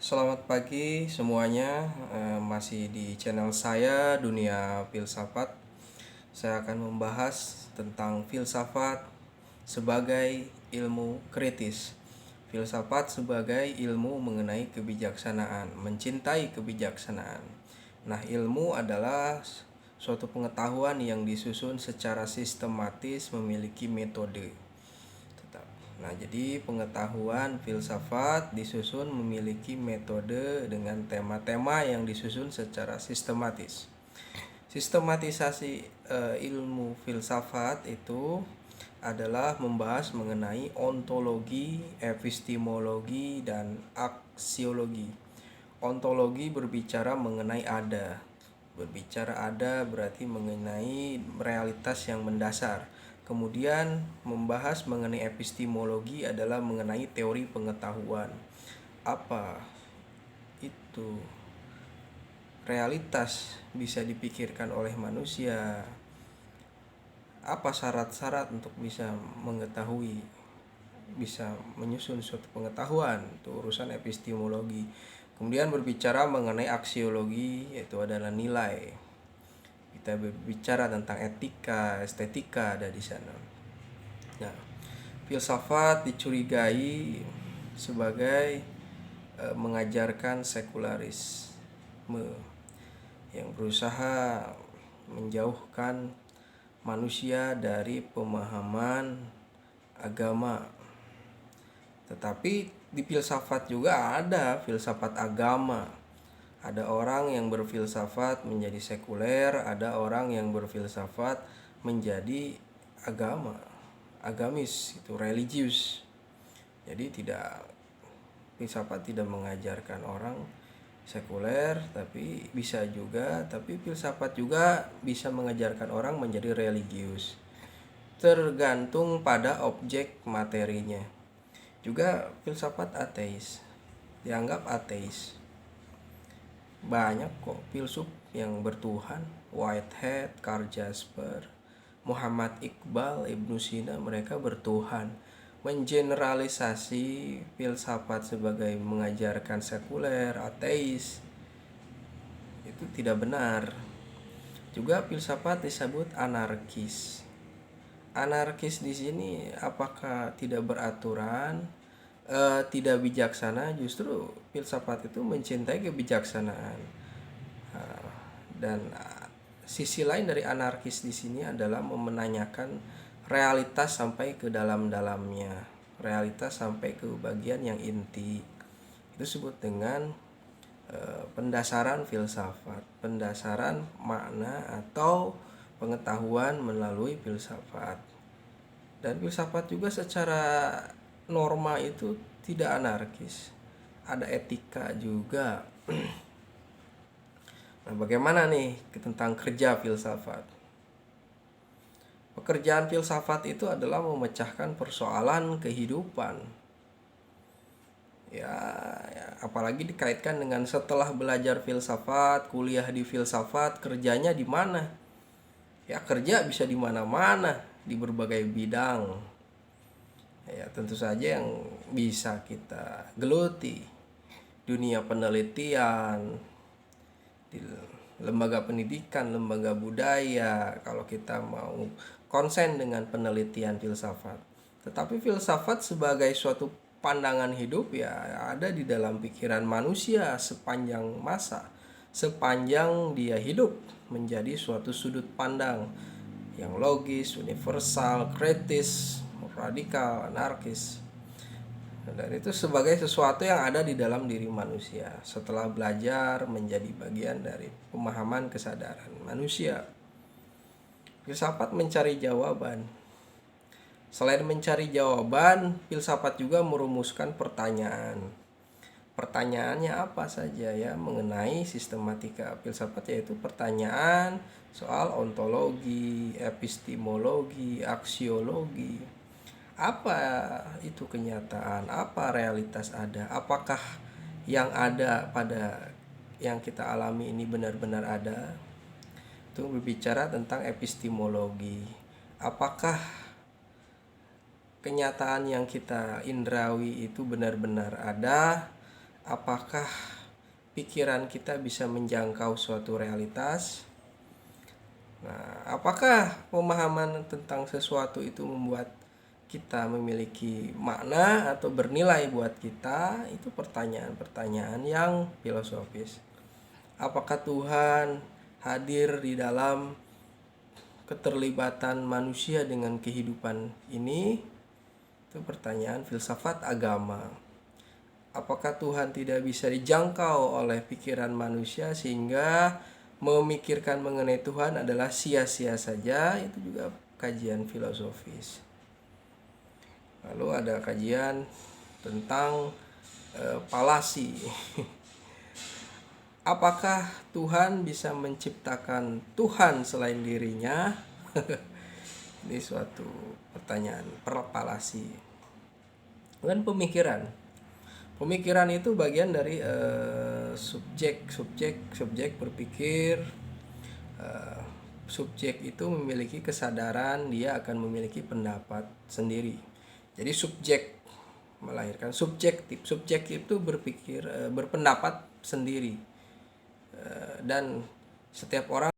Selamat pagi semuanya, masih di channel saya Dunia Filsafat. Saya akan membahas tentang filsafat sebagai ilmu kritis. Filsafat sebagai ilmu mengenai kebijaksanaan, mencintai kebijaksanaan. Nah, ilmu adalah suatu pengetahuan yang disusun secara sistematis, memiliki metode. Nah, jadi pengetahuan filsafat disusun memiliki metode dengan tema-tema yang disusun secara sistematis. Sistematisasi ilmu filsafat itu adalah membahas mengenai ontologi, epistemologi, dan aksiologi. Ontologi berbicara mengenai ada. Berbicara ada berarti mengenai realitas yang mendasar. Kemudian membahas mengenai epistemologi adalah mengenai teori pengetahuan. Apa itu realitas bisa dipikirkan oleh manusia? Apa syarat-syarat untuk bisa mengetahui, bisa menyusun suatu pengetahuan? Itu urusan epistemologi. Kemudian berbicara mengenai aksiologi, yaitu adalah nilai. Kita berbicara tentang etika, estetika ada di sana. Nah, filsafat dicurigai sebagai mengajarkan sekularisme yang berusaha menjauhkan manusia dari pemahaman agama. Tetapi di filsafat juga ada filsafat agama. Ada orang yang berfilsafat menjadi sekuler, ada orang yang berfilsafat menjadi agama, agamis, itu religius. Jadi filsafat tidak mengajarkan orang sekuler, tapi filsafat juga bisa mengajarkan orang menjadi religius. Tergantung pada objek materinya. Juga filsafat ateis, dianggap ateis. Banyak kok filsuf yang bertuhan, Whitehead, Karl Jasper, Muhammad Iqbal, Ibnu Sina, mereka bertuhan. Mengeneralisasi filsafat sebagai mengajarkan sekuler, ateis, itu tidak benar. Juga filsafat disebut anarkis. Anarkis di sini apakah tidak beraturan, tidak bijaksana? Justru filsafat itu mencintai kebijaksanaan. Dan sisi lain dari anarkis di sini adalah menanyakan realitas sampai ke dalam-dalamnya, realitas sampai ke bagian yang inti. Itu disebut dengan pendasaran filsafat, pendasaran makna atau pengetahuan melalui filsafat. Dan filsafat juga secara norma itu tidak anarkis, ada etika juga. Nah, bagaimana nih tentang kerja filsafat? Pekerjaan filsafat itu adalah memecahkan persoalan kehidupan. Ya, apalagi dikaitkan dengan setelah belajar filsafat, kuliah di filsafat, kerjanya di mana? Ya, kerja bisa di mana-mana, di berbagai bidang. Ya, tentu saja yang bisa kita geluti, dunia penelitian, di lembaga pendidikan, lembaga budaya, kalau kita mau konsen dengan penelitian filsafat. Tetapi filsafat sebagai suatu pandangan hidup ya ada di dalam pikiran manusia sepanjang masa, sepanjang dia hidup, menjadi suatu sudut pandang yang logis, universal, kritis, radikal, anarkis. Dan itu sebagai sesuatu yang ada di dalam diri manusia setelah belajar menjadi bagian dari pemahaman kesadaran manusia. Filsafat mencari jawaban. Selain mencari jawaban, filsafat juga merumuskan pertanyaan. Pertanyaannya apa saja ya mengenai sistematika filsafat, yaitu pertanyaan soal ontologi, epistemologi, aksiologi. Apa itu kenyataan? Apa realitas ada? Apakah yang ada pada yang kita alami ini benar-benar ada? Itu berbicara tentang epistemologi. Apakah kenyataan yang kita indrawi itu benar-benar ada apakah pikiran kita bisa menjangkau suatu realitas? Nah, apakah pemahaman tentang sesuatu itu membuat kita memiliki makna atau bernilai buat kita? Itu pertanyaan-pertanyaan yang filosofis. Apakah Tuhan hadir di dalam keterlibatan manusia dengan kehidupan ini? Itu pertanyaan filsafat agama. Apakah Tuhan tidak bisa dijangkau oleh pikiran manusia sehingga memikirkan mengenai Tuhan adalah sia-sia saja? Itu juga kajian filosofis. Lalu ada kajian tentang falasi. Apakah Tuhan bisa menciptakan Tuhan selain dirinya? Ini suatu pertanyaan falasi. Dan pemikiran. Pemikiran itu bagian dari subjek berpikir. Subjek itu memiliki kesadaran, dia akan memiliki pendapat sendiri. Jadi subjek melahirkan subjektif. Subjek itu berpikir, berpendapat sendiri. Dan setiap orang